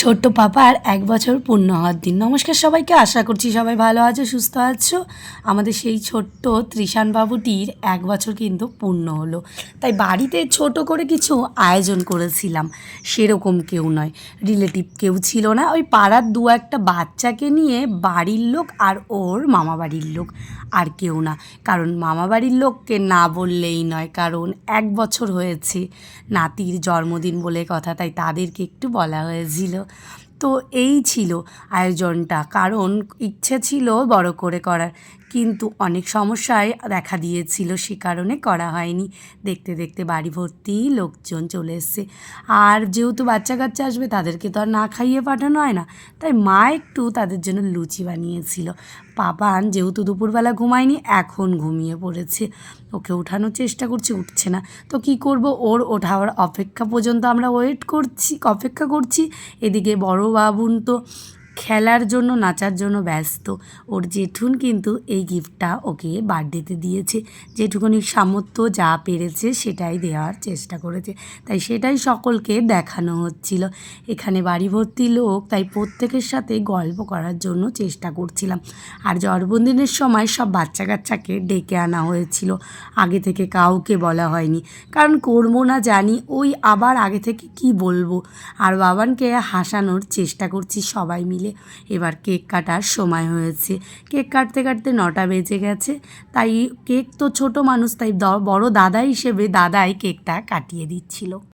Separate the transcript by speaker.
Speaker 1: ছোট্ট পাপার 1 বছর পূর্ণ হওয়ার দিন। নমস্কার সবাইকে, আশা করছি সবাই ভালো আছো, সুস্থ আছো। আমাদের সেই ছোট্ট ত্রিশান বাবুটির 1 বছর কিন্তু পূর্ণ হলো, তাই বাড়িতে ছোট করে কিছু আয়োজন করেছিলাম। সেরকম কেউ নয়, রিলেটিভ কেউ ছিল না, ওই পাড়ার 2-1টা বাচ্চাকে নিয়ে বাড়ির লোক আর ওর মামা বাড়ির লোক, আর কেউ না। কারণ মামা বাড়ির লোককে না বললেই নয়, কারণ 1 বছর হয়েছে, নাতির জন্মদিন বলে কথা, তাই তাদেরকে একটু বলা হয়েছিল। তো এই ছিল আয়োজনটা, কারণ ইচ্ছে ছিল বড় করে করার, কিন্তু অনেক সমস্যায় দেখা দিয়েছিল, সে কারণে করা হয়নি। দেখতে দেখতে বাড়ি ভর্তি লোকজন চলে এসছে, আর যেহেতু বাচ্চা কাচ্চা আসবে তাদেরকে তো আর না খাইয়ে পাঠানো হয় না, তাই মা একটু তাদের জন্য লুচি বানিয়েছিল। পাপান যেহেতু দুপুরবেলা ঘুমায়নি, এখন ঘুমিয়ে পড়েছে, ওকে ওঠানোর চেষ্টা করছি, উঠছে না। তো কি করব, ওর ওঠার অপেক্ষা পর্যন্ত আমরা অপেক্ষা করছি। এদিকে বড় বাবুন তো খেলার জন্য, নাচার জন্য ব্যস্ত। ওর জেঠুন কিন্তু এই গিফটটা ওকে বার্থডেতে দিয়েছে, যেটুকুনি সামর্থ্য যা পেরেছে সেটাই দেওয়ার চেষ্টা করেছে, তাই সেটাই সকলকে দেখানো হচ্ছিল। এখানে বাড়ি ভর্তি লোক, তাই প্রত্যেকের সাথে গল্প করার জন্য চেষ্টা করছিলাম। আর জন্মদিনের সময় সব বাচ্চা কাচ্চাকে ডেকে আনা হয়েছিল, আগে থেকে কাউকে বলা হয়নি, কারণ করবো না জানি, ওই আবার আগে থেকে কি বলবো। আর বাবানকে হাসানোর চেষ্টা করছি সবাই মিলে। এবার কেক কাটার সময় হয়েছে, কেক কাটতে কাটতে 9টা বেজে গেছে, তাই কেক তো ছোট মানুষ, তাই বড় দাদা হিসেবে দাদাই কেকটা কাটিয়ে দিচ্ছিল।